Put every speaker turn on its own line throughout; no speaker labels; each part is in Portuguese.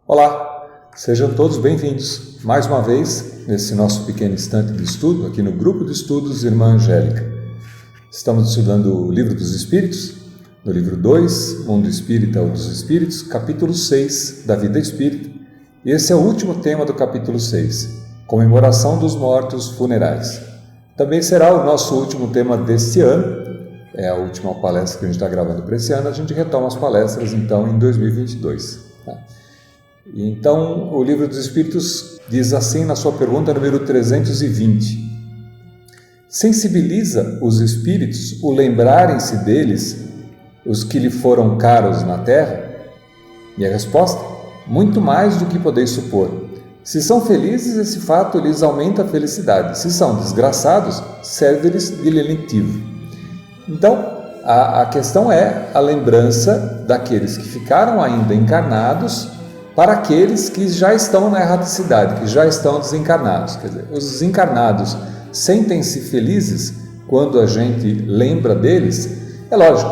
Olá, sejam todos bem-vindos mais uma vez nesse nosso pequeno instante de estudo aqui no Grupo de Estudos Irmã Angélica. Estamos estudando o Livro dos Espíritos, no livro 2, Mundo Espírita ou dos Espíritos, capítulo 6 da Vida Espírita, e esse é o último tema do capítulo 6, Comemoração dos Mortos Funerais. Também será o nosso último tema deste ano, é a última palestra que a gente está gravando para esse ano, a gente retoma as palestras então em 2022. Tá? Então, o Livro dos Espíritos diz assim na sua pergunta número 320: sensibiliza os espíritos o lembrarem-se deles, os que lhe foram caros na terra? E a resposta: muito mais do que podeis supor. Se são felizes, esse fato lhes aumenta a felicidade. Se são desgraçados, serve-lhes de lenitivo. Então, a questão é a lembrança daqueles que ficaram ainda encarnados para aqueles que já estão na erraticidade, que já estão desencarnados. Quer dizer, os desencarnados sentem-se felizes quando a gente lembra deles? É lógico,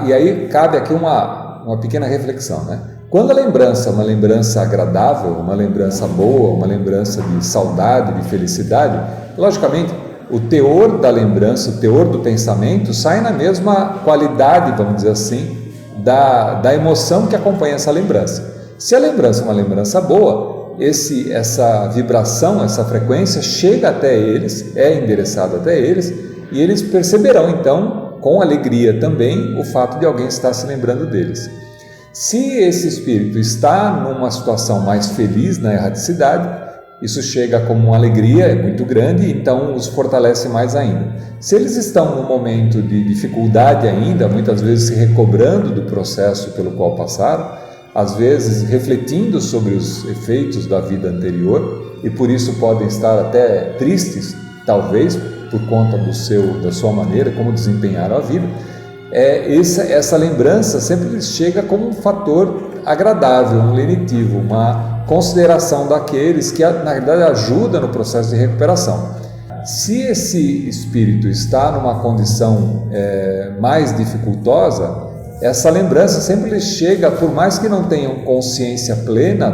e aí cabe aqui uma pequena reflexão, né? Quando a lembrança é uma lembrança agradável, uma lembrança boa, uma lembrança de saudade, de felicidade, logicamente o teor da lembrança, o teor do pensamento sai na mesma qualidade, vamos dizer assim, da emoção que acompanha essa lembrança. Se a lembrança é uma lembrança boa, essa vibração, essa frequência chega até eles, é endereçada até eles, e eles perceberão então, com alegria também, o fato de alguém estar se lembrando deles. Se esse espírito está numa situação mais feliz na erraticidade, isso chega como uma alegria, é muito grande, então os fortalece mais ainda. Se eles estão num momento de dificuldade ainda, muitas vezes se recobrando do processo pelo qual passaram, às vezes refletindo sobre os efeitos da vida anterior, e por isso podem estar até tristes, talvez por conta da sua maneira como desempenharam a vida, essa lembrança sempre lhes chega como um fator agradável, um lenitivo, uma consideração daqueles que na verdade ajuda no processo de recuperação. Se esse espírito está numa condição mais dificultosa, essa lembrança sempre lhes chega, por mais que não tenham consciência plena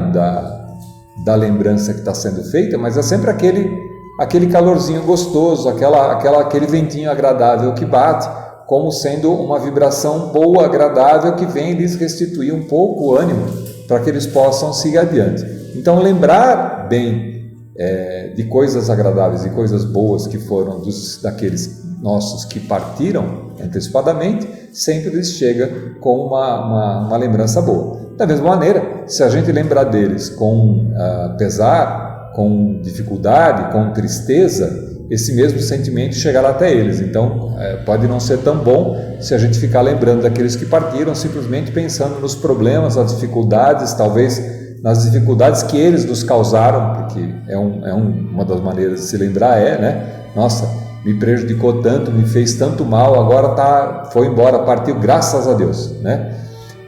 da lembrança que está sendo feita, mas é sempre aquele calorzinho gostoso, aquele ventinho agradável que bate, como sendo uma vibração boa, agradável, que vem lhes restituir um pouco o ânimo para que eles possam seguir adiante. Então, lembrar bem de coisas agradáveis e coisas boas que foram daqueles nossos que partiram antecipadamente, sempre lhes chega com uma lembrança boa. Da mesma maneira, se a gente lembrar deles com pesar, com dificuldade, com tristeza, esse mesmo sentimento chegará até eles. Então, pode não ser tão bom se a gente ficar lembrando daqueles que partiram, simplesmente pensando nos problemas, nas dificuldades, talvez nas dificuldades que eles nos causaram, porque uma das maneiras de se lembrar né? Nossa, me prejudicou tanto, me fez tanto mal, agora foi embora, partiu, graças a Deus, né?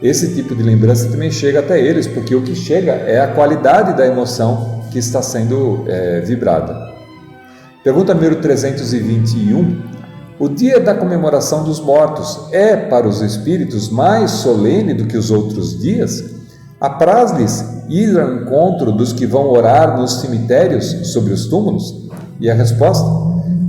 Esse tipo de lembrança também chega até eles, porque o que chega é a qualidade da emoção que está sendo vibrada. Pergunta número 321. O dia da comemoração dos mortos é para os espíritos mais solene do que os outros dias? Apraz-lhes ir ao encontro dos que vão orar nos cemitérios sobre os túmulos? E a resposta: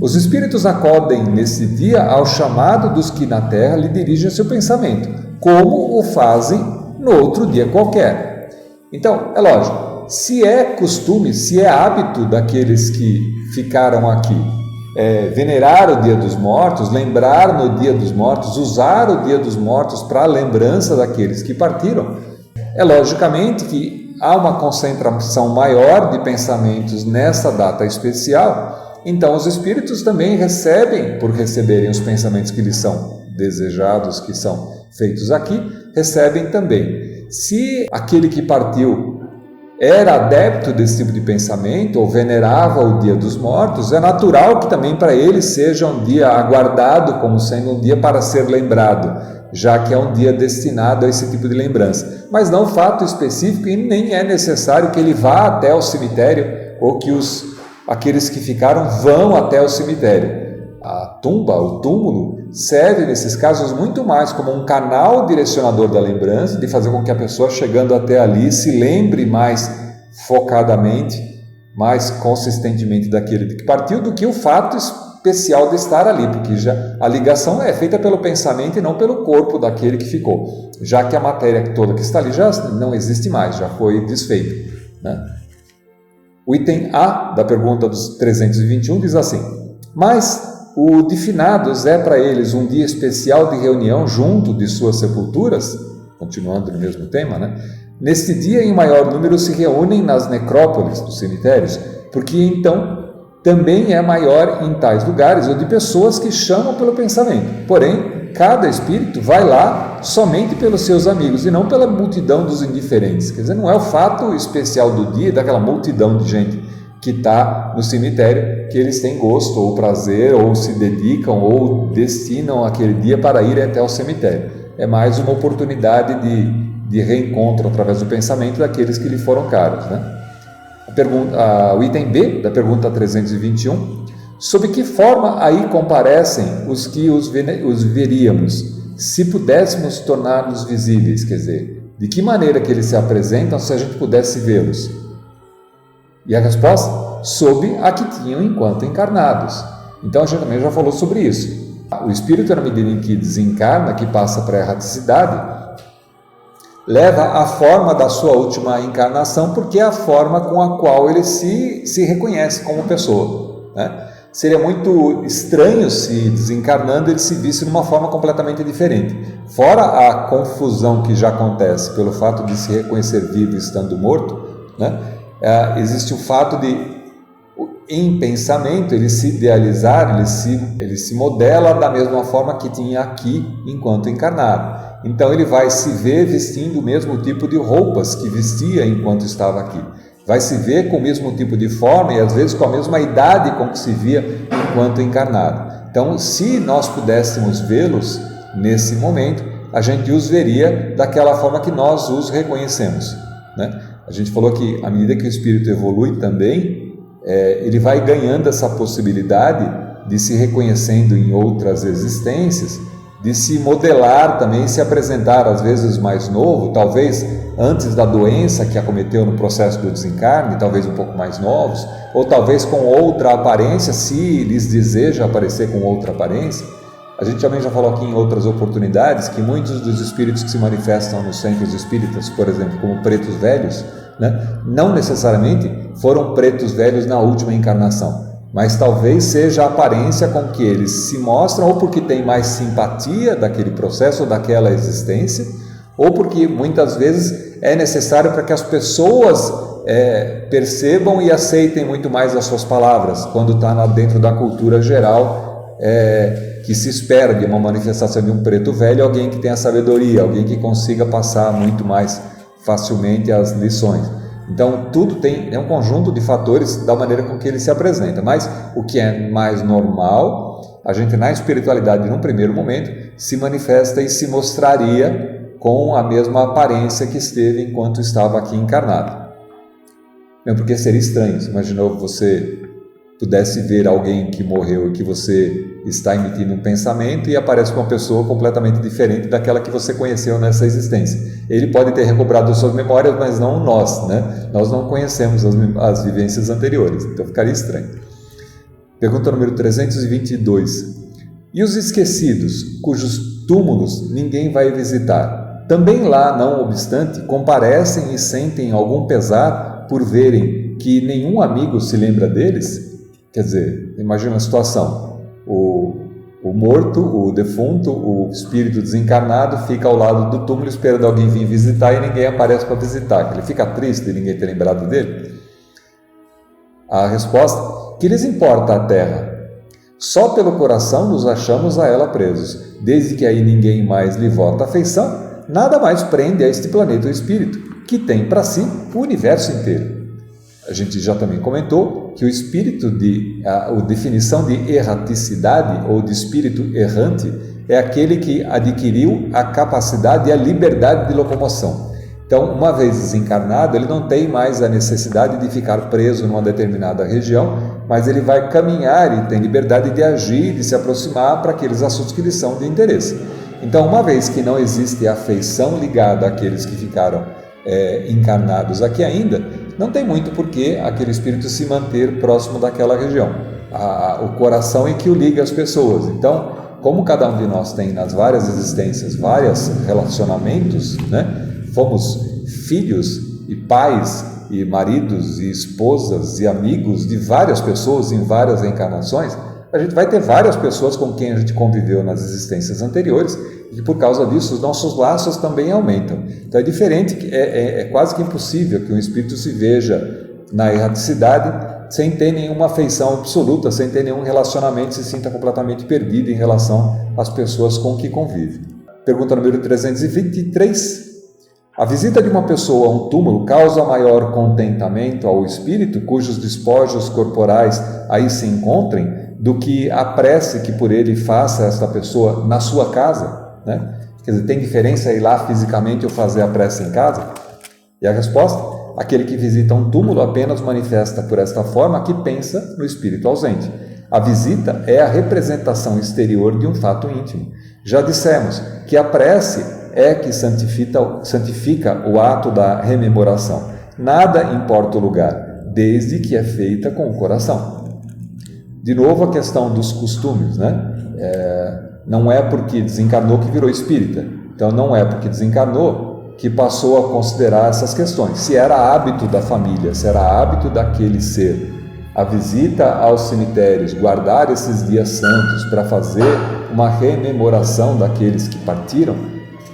os espíritos acodem nesse dia ao chamado dos que na terra lhe dirigem seu pensamento, como o fazem no outro dia qualquer. Então, é lógico, se é costume, se é hábito daqueles que ficaram aqui venerar o dia dos mortos, lembrar no dia dos mortos, usar o dia dos mortos para a lembrança daqueles que partiram, é logicamente que há uma concentração maior de pensamentos nessa data especial. Então, os espíritos também recebem, por receberem os pensamentos que lhes são desejados, que são feitos aqui, recebem também. Se aquele que partiu era adepto desse tipo de pensamento ou venerava o Dia dos Mortos, é natural que também para ele seja um dia aguardado como sendo um dia para ser lembrado, já que é um dia destinado a esse tipo de lembrança. Mas não fato específico, e nem é necessário que ele vá até o cemitério ou que aqueles que ficaram vão até o cemitério. A tumba, o túmulo, serve nesses casos muito mais como um canal direcionador da lembrança, de fazer com que a pessoa chegando até ali se lembre mais focadamente, mais consistentemente daquele que partiu, do que o fato especial de estar ali, porque já a ligação é feita pelo pensamento e não pelo corpo daquele que ficou, já que a matéria toda que está ali já não existe mais, já foi desfeita, né? O item A da pergunta dos 321 diz assim: mas o de finados é para eles um dia especial de reunião junto de suas sepulturas? Continuando no mesmo tema, né? Neste dia, em maior número, se reúnem nas necrópolis dos cemitérios, porque então também é maior em tais lugares ou de pessoas que chamam pelo pensamento. Porém, cada espírito vai lá somente pelos seus amigos e não pela multidão dos indiferentes. Quer dizer, não é o fato especial do dia, daquela multidão de gente que está no cemitério, que eles têm gosto ou prazer, ou se dedicam ou destinam aquele dia para ir até o cemitério. É mais uma oportunidade de reencontro através do pensamento daqueles que lhe foram caros, né? O item B da pergunta 321: sob que forma aí comparecem os que os veríamos, se pudéssemos torná-los visíveis? Quer dizer, de que maneira que eles se apresentam se a gente pudesse vê-los? E a resposta? Sob a que tinham enquanto encarnados. Então a gente também já falou sobre isso. O espírito, na medida em que desencarna, que passa para a erraticidade, leva a forma da sua última encarnação, porque é a forma com a qual ele se reconhece como pessoa, né? Seria muito estranho se desencarnando ele se visse de uma forma completamente diferente. Fora a confusão que já acontece pelo fato de se reconhecer vivo estando morto, né? Existe o fato de, em pensamento, ele se idealizar, ele se modela da mesma forma que tinha aqui enquanto encarnado. Então ele vai se ver vestindo o mesmo tipo de roupas que vestia enquanto estava aqui. Vai se ver com o mesmo tipo de forma e às vezes com a mesma idade com que se via enquanto encarnado. Então, se nós pudéssemos vê-los nesse momento, a gente os veria daquela forma que nós os reconhecemos, né? A gente falou que à medida que o espírito evolui também, ele vai ganhando essa possibilidade de se reconhecendo em outras existências, de se modelar também, se apresentar às vezes mais novo, talvez antes da doença que acometeu no processo do desencarne, talvez um pouco mais novos, ou talvez com outra aparência, se lhes deseja aparecer com outra aparência. A gente também já falou aqui em outras oportunidades que muitos dos espíritos que se manifestam nos centros espíritas, por exemplo, como pretos velhos, né, não necessariamente foram pretos velhos na última encarnação, mas talvez seja a aparência com que eles se mostram, ou porque tem mais simpatia daquele processo ou daquela existência, ou porque muitas vezes é necessário para que as pessoas percebam e aceitem muito mais as suas palavras, quando está dentro da cultura geral, que se espera de uma manifestação de um preto velho, alguém que tenha sabedoria, alguém que consiga passar muito mais facilmente as lições. Então, tudo é um conjunto de fatores da maneira com que ele se apresenta, mas o que é mais normal, a gente na espiritualidade, num primeiro momento, se manifesta e se mostraria com a mesma aparência que esteve enquanto estava aqui encarnado. Mesmo porque seria estranho, você imaginou você pudesse ver alguém que morreu e que você está emitindo um pensamento e aparece uma pessoa completamente diferente daquela que você conheceu nessa existência. Ele pode ter recobrado suas memórias, mas não nós, né? Nós não conhecemos as vivências anteriores, então ficaria estranho. Pergunta número 322. E os esquecidos, cujos túmulos ninguém vai visitar, também lá, não obstante, comparecem e sentem algum pesar por verem que nenhum amigo se lembra deles? Quer dizer, imagina a situação, o morto, o defunto, o espírito desencarnado fica ao lado do túmulo esperando alguém vir visitar e ninguém aparece para visitar. Ele fica triste de ninguém ter lembrado dele? A resposta: que lhes importa a terra? Só pelo coração nos achamos a ela presos. Desde que aí ninguém mais lhe vota afeição, nada mais prende a este planeta o espírito, que tem para si o universo inteiro. A gente já também comentou que o espírito a definição de erraticidade ou de espírito errante é aquele que adquiriu a capacidade e a liberdade de locomoção. Então, uma vez desencarnado, ele não tem mais a necessidade de ficar preso numa determinada região, mas ele vai caminhar e tem liberdade de agir, de se aproximar para aqueles assuntos que lhe são de interesse. Então, uma vez que não existe afeição ligada àqueles que ficaram encarnados aqui ainda, não tem muito por que aquele espírito se manter próximo daquela região. O coração é que o liga às pessoas. Então, como cada um de nós tem nas várias existências, vários relacionamentos, né? Fomos filhos e pais e maridos e esposas e amigos de várias pessoas em várias reencarnações, a gente vai ter várias pessoas com quem a gente conviveu nas existências anteriores e por causa disso os nossos laços também aumentam. Então é diferente, é quase que impossível que um espírito se veja na erraticidade sem ter nenhuma afeição absoluta, sem ter nenhum relacionamento, se sinta completamente perdido em relação às pessoas com que convive. Pergunta número 323. A visita de uma pessoa a um túmulo causa maior contentamento ao espírito cujos despojos corporais aí se encontrem do que a prece que por ele faça esta pessoa na sua casa, né? Quer dizer, tem diferença ir lá fisicamente ou fazer a prece em casa? E a resposta? Aquele que visita um túmulo apenas manifesta por esta forma que pensa no espírito ausente. A visita é a representação exterior de um fato íntimo. Já dissemos que a prece é que santifica o ato da rememoração. Nada importa o lugar, desde que é feita com o coração. De novo a questão dos costumes, né? Não é porque desencarnou que virou espírita. Então não é porque desencarnou que passou a considerar essas questões. Se era hábito da família, se era hábito daquele ser, a visita aos cemitérios, guardar esses dias santos para fazer uma rememoração daqueles que partiram,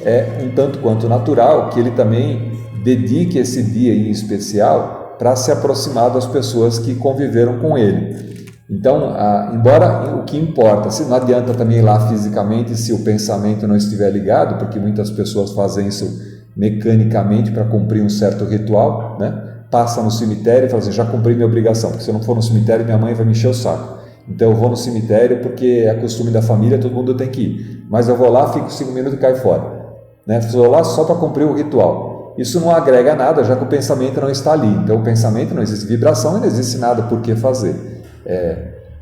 é um tanto quanto natural que ele também dedique esse dia em especial para se aproximar das pessoas que conviveram com ele. Então, embora o que importa, se não adianta também ir lá fisicamente se o pensamento não estiver ligado, porque muitas pessoas fazem isso mecanicamente para cumprir um certo ritual, né? Passa no cemitério e fala assim, já cumpri minha obrigação, porque se eu não for no cemitério minha mãe vai me encher o saco. Então eu vou no cemitério porque é costume da família, todo mundo tem que ir. Mas eu vou lá, fico 5 minutos e caio fora. Vou lá só para cumprir o ritual. Isso não agrega nada, já que o pensamento não está ali. Então o pensamento não existe vibração e não existe nada por que fazer.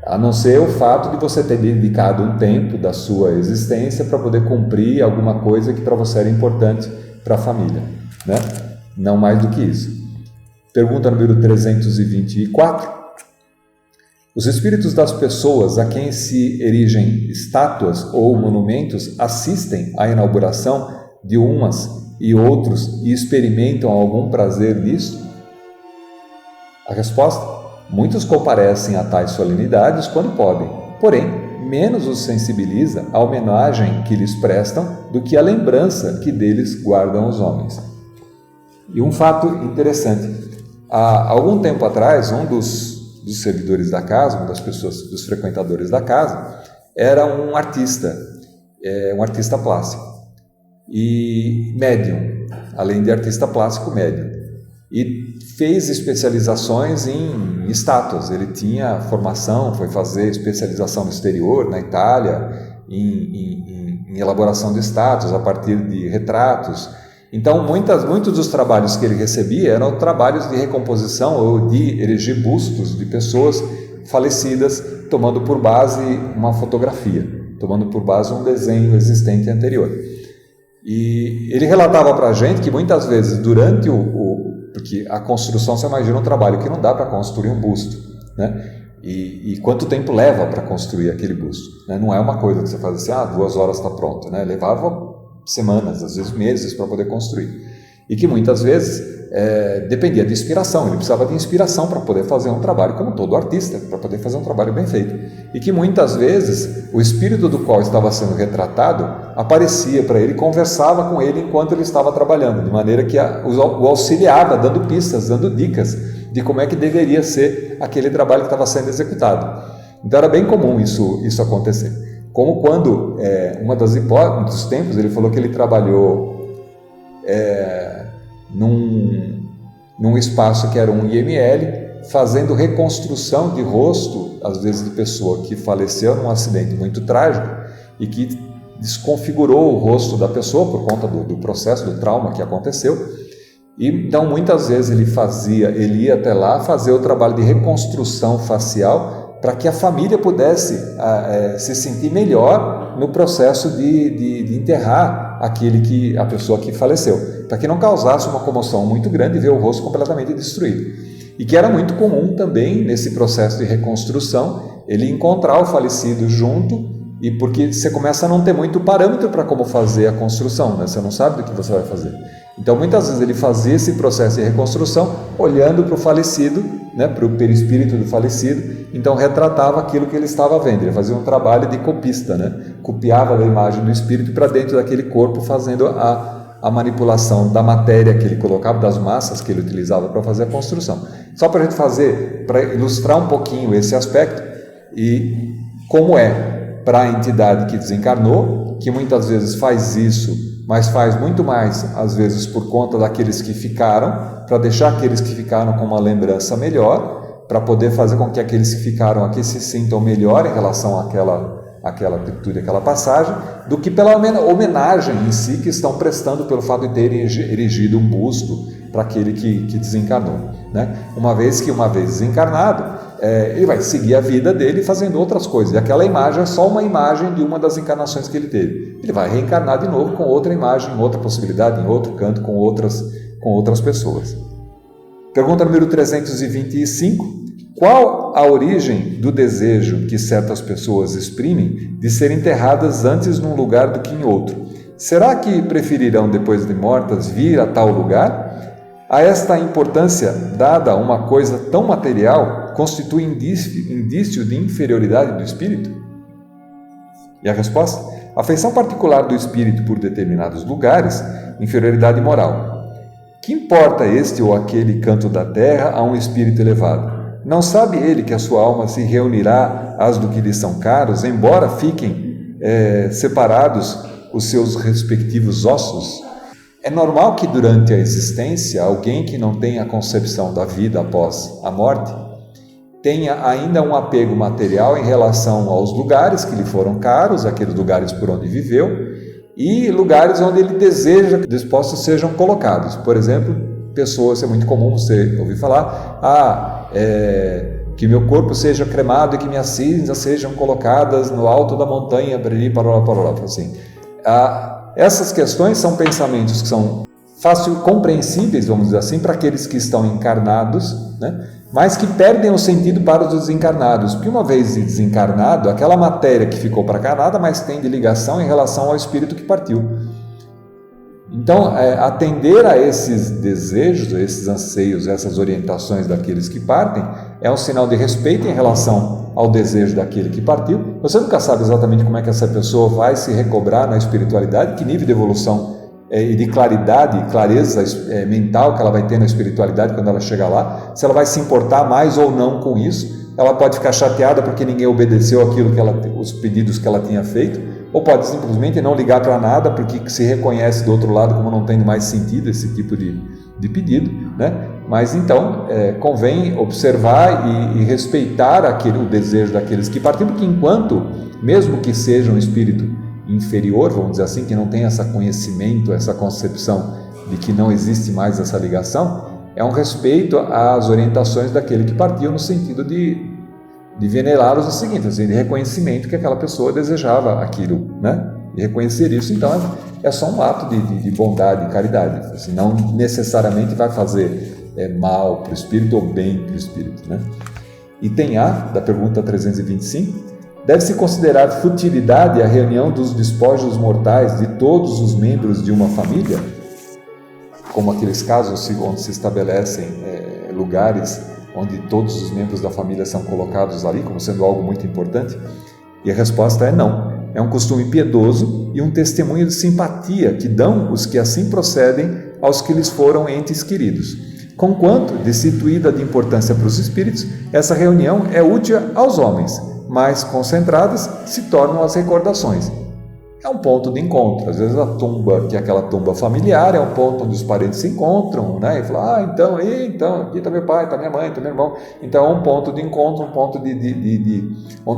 A não ser o fato de você ter dedicado um tempo da sua existência para poder cumprir alguma coisa que para você era importante para a família, né? Não mais do que isso. Pergunta número 324. Os espíritos das pessoas a quem se erigem estátuas ou monumentos assistem à inauguração de umas e outros e experimentam algum prazer nisso? A resposta? Muitos comparecem a tais solenidades quando podem, porém, menos os sensibiliza a homenagem que lhes prestam do que a lembrança que deles guardam os homens. E um fato interessante, há algum tempo atrás, um dos servidores da casa, uma das pessoas, dos frequentadores da casa, era um artista plástico e médium, além de artista plástico, médium, e fez especializações em estátuas. Ele tinha formação, foi fazer especialização no exterior, na Itália, em elaboração de estátuas a partir de retratos. Então, muitos dos trabalhos que ele recebia eram trabalhos de recomposição ou de erigir bustos de pessoas falecidas, tomando por base uma fotografia, tomando por base um desenho existente anterior. E ele relatava para a gente que muitas vezes durante porque a construção, você imagina um trabalho que não dá para construir um busto, né? E quanto tempo leva para construir aquele busto, né? Não é uma coisa que você faz assim, 2 horas está pronto, né? Levava semanas, às vezes meses para poder construir. E que muitas vezes dependia de inspiração, ele precisava de inspiração para poder fazer um trabalho, como todo artista, para poder fazer um trabalho bem feito. E que muitas vezes o espírito do qual estava sendo retratado aparecia para ele, conversava com ele enquanto ele estava trabalhando, de maneira que o auxiliava, dando pistas, dando dicas de como é que deveria ser aquele trabalho que estava sendo executado. Então era bem comum isso acontecer. Como quando, uma das hipóteses dos tempos, ele falou que ele trabalhou num espaço que era um IML, fazendo reconstrução de rosto, às vezes de pessoa que faleceu num acidente muito trágico e que desconfigurou o rosto da pessoa por conta do processo, do trauma que aconteceu. E então muitas vezes ele ia até lá fazer o trabalho de reconstrução facial para que a família pudesse se sentir melhor no processo de enterrar a pessoa que faleceu, para que não causasse uma comoção muito grande e ver o rosto completamente destruído. E que era muito comum também nesse processo de reconstrução ele encontrar o falecido junto, e porque você começa a não ter muito parâmetro para como fazer a construção, né? Você não sabe do que você vai fazer. Então, muitas vezes ele fazia esse processo de reconstrução olhando para o falecido, né? Para o perispírito do falecido, então retratava aquilo que ele estava vendo. Ele fazia um trabalho de copista, né? Copiava a imagem do espírito para dentro daquele corpo, fazendo a manipulação da matéria que ele colocava, das massas que ele utilizava para fazer a construção. Só para a gente para ilustrar um pouquinho esse aspecto e como é para a entidade que desencarnou, que muitas vezes faz isso, mas faz muito mais, às vezes, por conta daqueles que ficaram, para deixar aqueles que ficaram com uma lembrança melhor, para poder fazer com que aqueles que ficaram aqui se sintam melhor em relação àquela atitude, àquela passagem, do que pela homenagem em si que estão prestando pelo fato de terem erigido um busto para aquele que desencarnou, né? Uma vez desencarnado, ele vai seguir a vida dele fazendo outras coisas, e aquela imagem é só uma imagem de uma das encarnações que ele teve. Ele vai reencarnar de novo com outra imagem, outra possibilidade, em outro canto, com outras pessoas. Pergunta número 325. Qual a origem do desejo que certas pessoas exprimem de serem enterradas antes num lugar do que em outro? Será que preferirão, depois de mortas, vir a tal lugar? A esta importância dada a uma coisa tão material constitui indício de inferioridade do espírito? E a resposta? Afeição particular do espírito por determinados lugares, inferioridade moral. Que importa este ou aquele canto da terra a um espírito elevado? Não sabe ele que a sua alma se reunirá às do que lhe são caros, embora fiquem separados os seus respectivos ossos? É normal que durante a existência alguém que não tenha a concepção da vida após a morte tenha ainda um apego material em relação aos lugares que lhe foram caros, aqueles lugares por onde viveu, e lugares onde ele deseja que os postos sejam colocados. Por exemplo, pessoas, é muito comum você ouvir falar, que meu corpo seja cremado e que minhas cinzas sejam colocadas no alto da montanha, assim. Essas questões são pensamentos que são fácil compreensíveis, vamos dizer assim, para aqueles que estão encarnados, né? Mas que perdem o sentido para os desencarnados, porque uma vez desencarnado, aquela matéria que ficou para cá nada mais tem de ligação em relação ao espírito que partiu. Então, atender a esses desejos, a esses anseios, essas orientações daqueles que partem, é um sinal de respeito em relação ao desejo daquele que partiu. Você nunca sabe exatamente como é que essa pessoa vai se recobrar na espiritualidade, que nível de evolução e de claridade e clareza mental que ela vai ter na espiritualidade quando ela chegar lá, se ela vai se importar mais ou não com isso. Ela pode ficar chateada porque ninguém obedeceu os pedidos que ela tinha feito, ou pode simplesmente não ligar para nada porque se reconhece do outro lado como não tem mais sentido esse tipo de pedido, né? Mas então convém observar e respeitar o desejo daqueles que partiram, porque enquanto, mesmo que seja um espírito inferior, vamos dizer assim, que não tem esse conhecimento, essa concepção de que não existe mais essa ligação, é um respeito às orientações daquele que partiu, no sentido de venerá-los no seguinte, assim, de reconhecimento que aquela pessoa desejava aquilo, né? E reconhecer isso, então, é só um ato de bondade e caridade, assim, não necessariamente vai fazer mal para o espírito ou bem para o espírito, né? Item A, da pergunta 325, deve-se considerar futilidade a reunião dos despojos mortais de todos os membros de uma família, como aqueles casos onde se estabelecem lugares onde todos os membros da família são colocados ali, como sendo algo muito importante? E a resposta é não. É um costume piedoso e um testemunho de simpatia que dão os que assim procedem aos que lhes foram entes queridos. Conquanto, destituída de importância para os espíritos, essa reunião é útil aos homens, mais concentradas se tornam as recordações. é um ponto de encontro. Às vezes a tumba, que é aquela tumba familiar, é um ponto onde os parentes se encontram, né? E falam, então, aqui está meu pai, está minha mãe, está meu irmão. Então é um ponto de encontro, um ponto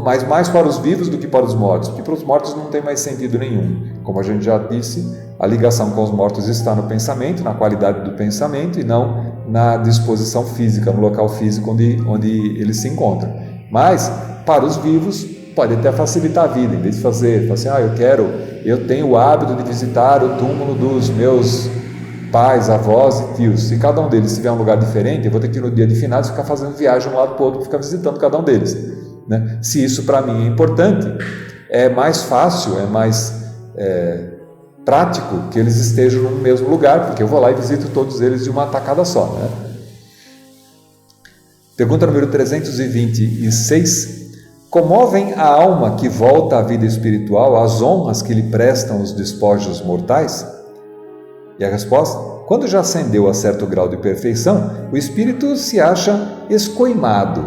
mas mais para os vivos do que para os mortos, porque para os mortos não tem mais sentido nenhum. Como a gente já disse, a ligação com os mortos está no pensamento, na qualidade do pensamento e não na disposição física, no local físico onde eles se encontram. Mas para os vivos pode até facilitar a vida, em vez de fazer assim, eu tenho o hábito de visitar o túmulo dos meus pais, avós e tios. Se cada um deles estiver em um lugar diferente, eu vou ter que ir no dia de finados ficar fazendo viagem de um lado para o outro, ficar visitando cada um deles, né? Se isso para mim é importante, é mais fácil, é mais prático que eles estejam no mesmo lugar, porque eu vou lá e visito todos eles de uma tacada só, né? Pergunta número 326. Comovem a alma que volta à vida espiritual as honras que lhe prestam os despojos mortais? E a resposta? Quando já ascendeu a certo grau de perfeição, o espírito se acha escoimado.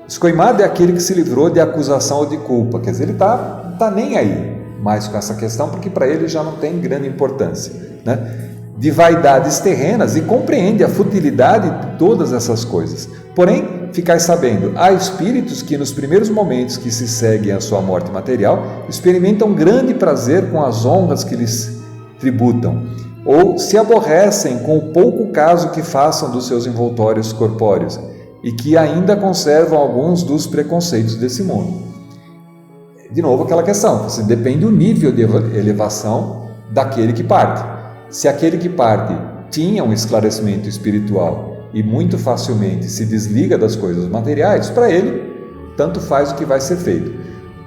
Escoimado é aquele que se livrou de acusação ou de culpa, quer dizer, ele está nem aí mais com essa questão, porque para ele já não tem grande importância, né? De vaidades terrenas e compreende a futilidade de todas essas coisas. Porém, ficai sabendo, há espíritos que nos primeiros momentos que se seguem à sua morte material, experimentam grande prazer com as honras que lhes tributam, ou se aborrecem com o pouco caso que façam dos seus envoltórios corpóreos, e que ainda conservam alguns dos preconceitos desse mundo. De novo aquela questão, depende do nível de elevação daquele que parte. Se aquele que parte tinha um esclarecimento espiritual e muito facilmente se desliga das coisas materiais, para ele, tanto faz o que vai ser feito.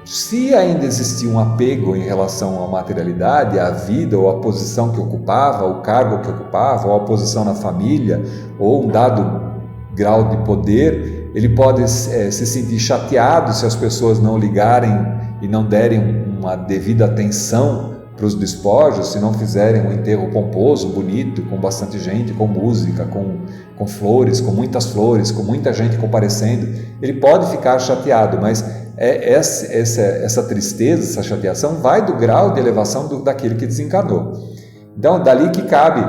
Se ainda existia um apego em relação à materialidade, à vida, ou à posição que ocupava, o cargo que ocupava, ou a posição na família, ou um dado grau de poder, ele pode se sentir chateado se as pessoas não ligarem e não derem uma devida atenção para os despojos, se não fizerem um enterro pomposo, bonito, com bastante gente, com música, com flores, com muita gente comparecendo. Ele pode ficar chateado, mas essa tristeza, essa chateação vai do grau de elevação daquele que desencarnou. Então, dali que cabe,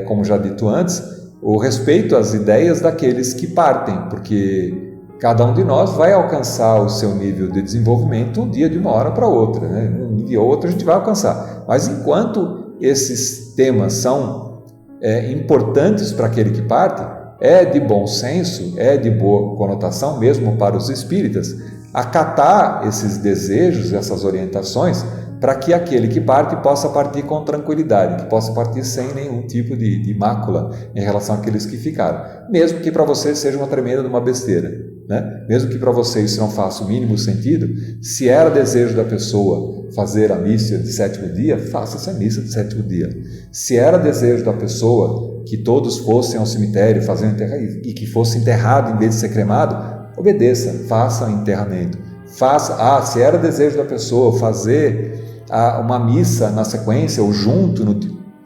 como já dito antes, o respeito às ideias daqueles que partem, porque cada um de nós vai alcançar o seu nível de desenvolvimento um dia de uma hora para outra, né? Um dia ou outro a gente vai alcançar. Mas enquanto esses temas são importantes para aquele que parte, é de bom senso, é de boa conotação, mesmo para os espíritas, acatar esses desejos, essas orientações, para que aquele que parte possa partir com tranquilidade, que possa partir sem nenhum tipo de mácula em relação àqueles que ficaram. Mesmo que para você seja uma tremenda de uma besteira, né? Mesmo que para você isso não faça o mínimo sentido, se era desejo da pessoa fazer a missa de sétimo dia, faça-se a missa de sétimo dia. Se era desejo da pessoa que todos fossem ao cemitério fazer um enterramento e que fosse enterrado em vez de ser cremado, obedeça, faça o enterramento. Se era desejo da pessoa fazer uma missa na sequência ou junto,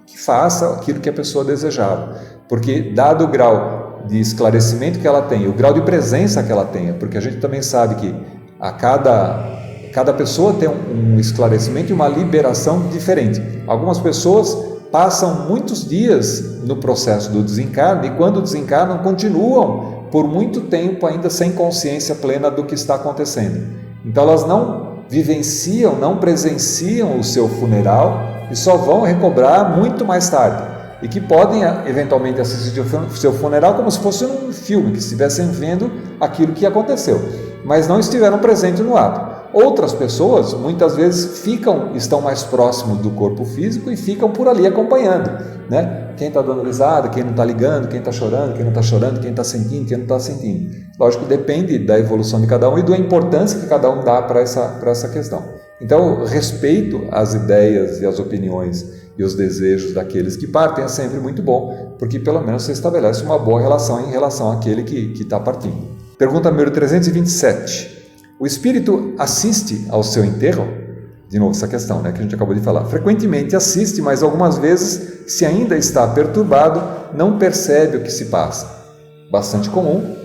que faça aquilo que a pessoa desejava, porque dado o grau de esclarecimento que ela tem, o grau de presença que ela tenha, porque a gente também sabe que cada pessoa tem um esclarecimento e uma liberação diferente. Algumas pessoas passam muitos dias no processo do desencarne e quando desencarnam continuam por muito tempo ainda sem consciência plena do que está acontecendo. Então elas não vivenciam, não presenciam o seu funeral e só vão recobrar muito mais tarde. E que podem eventualmente assistir o seu funeral como se fosse um filme, que estivessem vendo aquilo que aconteceu, mas não estiveram presentes no ato. Outras pessoas, muitas vezes, estão mais próximos do corpo físico e ficam por ali acompanhando, né? Quem está dando risada, quem não está ligando, quem está chorando, quem não está chorando, quem está sentindo, quem não está sentindo. Lógico que depende da evolução de cada um e da importância que cada um dá para essa questão. Então, respeito às ideias e às opiniões e os desejos daqueles que partem é sempre muito bom, porque pelo menos você estabelece uma boa relação em relação àquele que está partindo. Pergunta número 327. O espírito assiste ao seu enterro? De novo, essa questão, né, que a gente acabou de falar. Frequentemente assiste, mas algumas vezes, se ainda está perturbado, não percebe o que se passa. Bastante comum,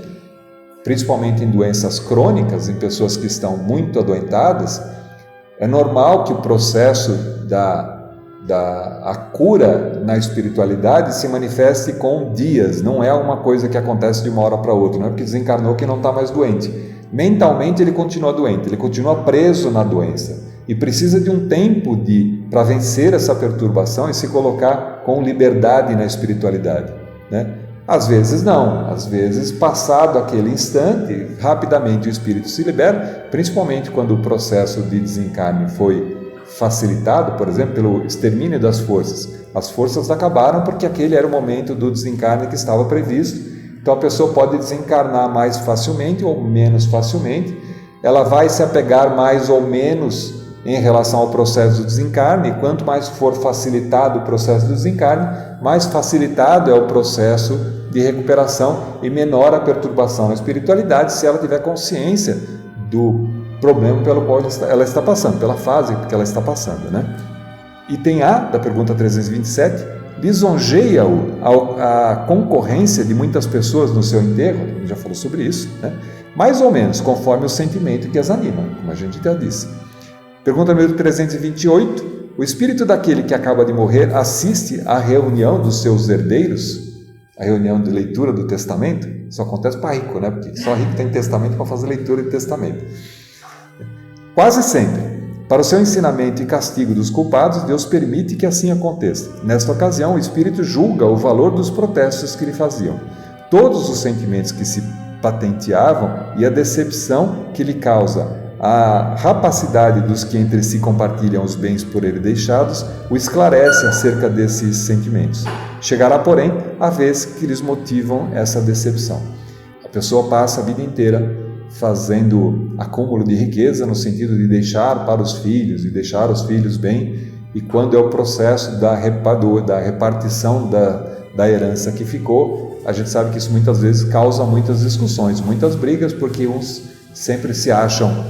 principalmente em doenças crônicas, em pessoas que estão muito adoentadas, É normal que o processo a cura na espiritualidade se manifeste com dias, não é uma coisa que acontece de uma hora para outra, não é porque desencarnou que não está mais doente. Mentalmente ele continua doente, ele continua preso na doença e precisa de um tempo para vencer essa perturbação e se colocar com liberdade na espiritualidade, né? Às vezes não, às vezes passado aquele instante, rapidamente o espírito se libera, principalmente quando o processo de desencarne foi facilitado, por exemplo, pelo extermínio das forças. As forças acabaram porque aquele era o momento do desencarne que estava previsto. Então a pessoa pode desencarnar mais facilmente ou menos facilmente, ela vai se apegar mais ou menos em relação ao processo do desencarne, e quanto mais for facilitado o processo do desencarne, mais facilitado é o processo de recuperação e menor a perturbação na espiritualidade se ela tiver consciência do problema pelo qual ela está passando, pela fase que ela está passando, né? Item A da pergunta 327, lisonjeia-o a concorrência de muitas pessoas no seu enterro, a gente já falou sobre isso, né? Mais ou menos conforme o sentimento que as anima, como a gente já disse. Pergunta número 328, o espírito daquele que acaba de morrer assiste à reunião dos seus herdeiros? A reunião de leitura do testamento? Isso acontece para rico, né? Porque só rico tem testamento para fazer leitura de testamento. Quase sempre, para o seu ensinamento e castigo dos culpados, Deus permite que assim aconteça. Nesta ocasião, o espírito julga o valor dos protestos que lhe faziam. Todos os sentimentos que se patenteavam e a decepção que lhe causa a rapacidade dos que entre si compartilham os bens por ele deixados o esclarece acerca desses sentimentos. Chegará, porém, a vez que lhes motivam essa decepção. A pessoa passa a vida inteira fazendo acúmulo de riqueza no sentido de deixar para os filhos e deixar os filhos bem, e quando é o processo da repartição da herança que ficou, a gente sabe que isso muitas vezes causa muitas discussões, muitas brigas, porque uns sempre se acham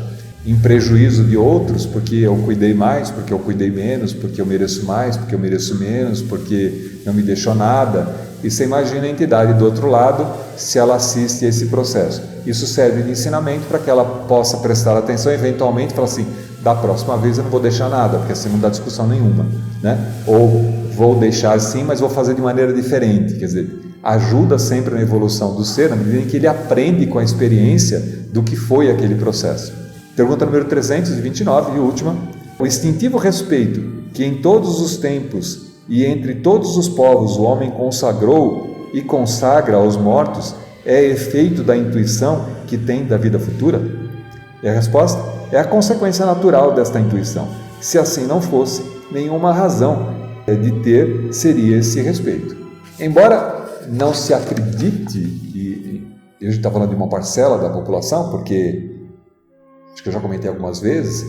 em prejuízo de outros, porque eu cuidei mais, porque eu cuidei menos, porque eu mereço mais, porque eu mereço menos, porque não me deixou nada. E você imagina a entidade do outro lado se ela assiste a esse processo. Isso serve de ensinamento para que ela possa prestar atenção e eventualmente falar assim, da próxima vez eu não vou deixar nada, porque assim não dá discussão nenhuma, né? Ou vou deixar sim, mas vou fazer de maneira diferente. Quer dizer, ajuda sempre na evolução do ser, na medida em que ele aprende com a experiência do que foi aquele processo. Pergunta número 329 e última. O instintivo respeito que em todos os tempos e entre todos os povos o homem consagrou e consagra aos mortos é efeito da intuição que tem da vida futura? E a resposta é a consequência natural desta intuição. Se assim não fosse, nenhuma razão de ter seria esse respeito. Embora não se acredite, e a gente está falando de uma parcela da população, porque acho que eu já comentei algumas vezes,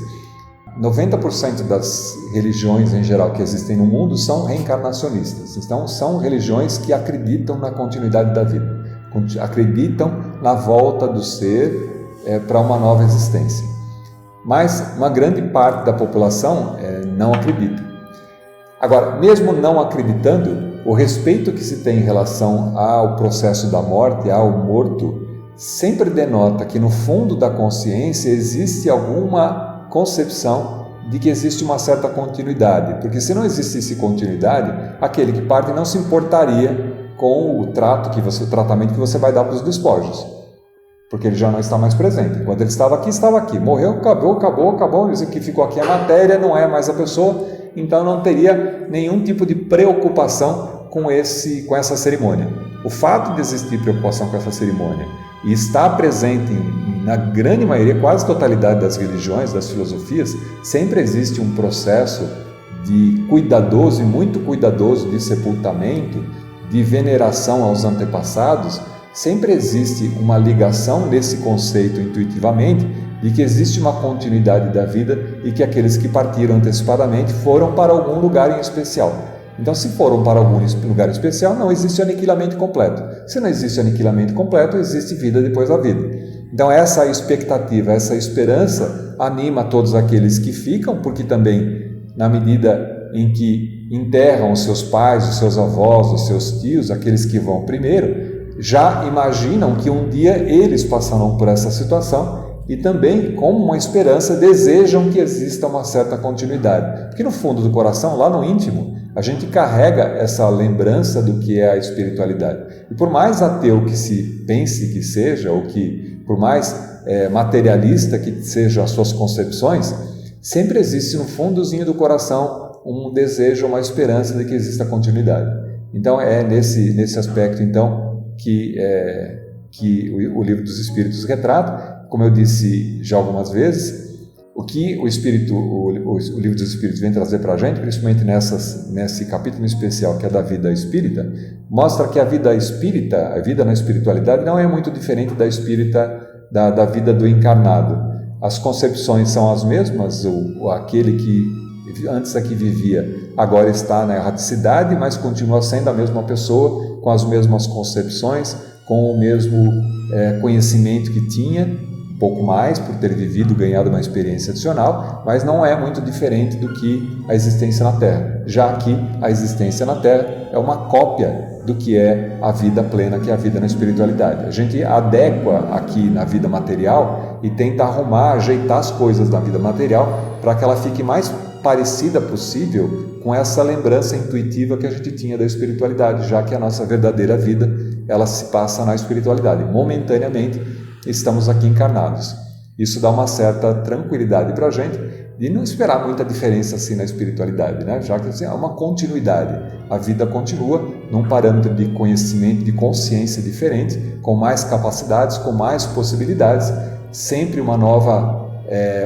90% das religiões em geral que existem no mundo são reencarnacionistas. Então, são religiões que acreditam na continuidade da vida, acreditam na volta do ser para uma nova existência. Mas uma grande parte da população não acredita. Agora, mesmo não acreditando, o respeito que se tem em relação ao processo da morte, ao morto, sempre denota que no fundo da consciência existe alguma concepção de que existe uma certa continuidade, porque se não existisse continuidade, aquele que parte não se importaria com o tratamento que você vai dar para os despojos, porque ele já não está mais presente. Quando ele estava aqui, morreu, acabou, isso que ficou aqui a matéria, não é mais a pessoa, então não teria nenhum tipo de preocupação com essa cerimônia. O fato de existir preocupação com essa cerimônia e está presente na grande maioria, quase totalidade das religiões, das filosofias, sempre existe um processo de cuidadoso e muito cuidadoso de sepultamento, de veneração aos antepassados. Sempre existe uma ligação nesse conceito intuitivamente de que existe uma continuidade da vida e que aqueles que partiram antecipadamente foram para algum lugar em especial. Então, se foram para algum lugar especial, não existe aniquilamento completo. Se não existe aniquilamento completo, existe vida depois da vida. Então, essa expectativa, essa esperança anima todos aqueles que ficam, porque também, na medida em que enterram os seus pais, os seus avós, os seus tios, aqueles que vão primeiro, já imaginam que um dia eles passarão por essa situação e também, como uma esperança, desejam que exista uma certa continuidade. Porque no fundo do coração, lá no íntimo, a gente carrega essa lembrança do que é a espiritualidade. E por mais ateu que se pense que seja, ou que por mais materialista que sejam as suas concepções, sempre existe no fundozinho do coração um desejo, uma esperança de que exista continuidade. Então é nesse aspecto então que o Livro dos Espíritos retrata. Como eu disse já algumas vezes, o que o Livro dos Espíritos vem trazer para a gente, principalmente nesse capítulo especial que é da vida espírita, mostra que a vida espírita, a vida na espiritualidade, não é muito diferente da vida do encarnado. As concepções são as mesmas, aquele que antes aqui vivia, agora está na erraticidade, mas continua sendo a mesma pessoa, com as mesmas concepções, com o mesmo conhecimento que tinha, um pouco mais por ter vivido, ganhado uma experiência adicional, mas não é muito diferente do que a existência na Terra, já que a existência na Terra é uma cópia do que é a vida plena, que é a vida na espiritualidade. A gente adequa aqui na vida material e tenta arrumar, ajeitar as coisas da vida material para que ela fique mais parecida possível com essa lembrança intuitiva que a gente tinha da espiritualidade, já que a nossa verdadeira vida ela se passa na espiritualidade. Momentaneamente estamos aqui encarnados. Isso dá uma certa tranquilidade para a gente de não esperar muita diferença assim na espiritualidade, né? Já que assim, é uma continuidade. A vida continua num parâmetro de conhecimento, de consciência diferente, com mais capacidades, com mais possibilidades, sempre uma nova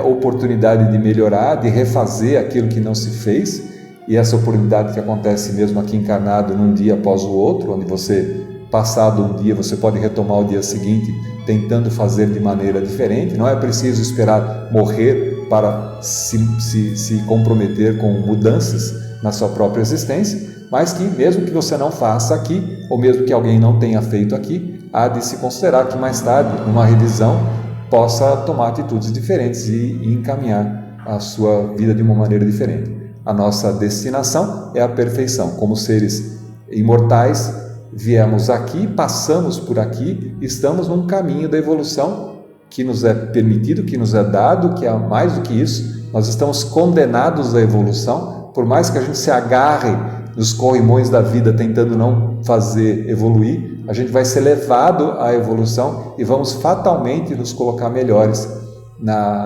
oportunidade de melhorar, de refazer aquilo que não se fez, e essa oportunidade que acontece mesmo aqui encarnado num dia após o outro, onde você, passado um dia, você pode retomar o dia seguinte tentando fazer de maneira diferente. Não é preciso esperar morrer para se comprometer com mudanças na sua própria existência, mas que mesmo que você não faça aqui, ou mesmo que alguém não tenha feito aqui, há de se considerar que mais tarde, numa revisão, possa tomar atitudes diferentes e encaminhar a sua vida de uma maneira diferente. A nossa destinação é a perfeição. Como seres imortais, viemos aqui, passamos por aqui, estamos num caminho da evolução que nos é permitido, que nos é dado, que é mais do que isso. Nós estamos condenados à evolução, por mais que a gente se agarre nos corrimões da vida tentando não fazer evoluir, a gente vai ser levado à evolução e vamos fatalmente nos colocar melhores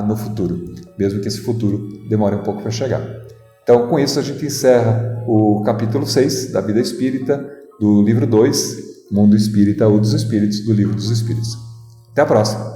no futuro, mesmo que esse futuro demore um pouco para chegar. Então, com isso, a gente encerra o capítulo 6 da Vida Espírita, do livro 2, Mundo Espírita ou dos Espíritos, do Livro dos Espíritos. Até a próxima!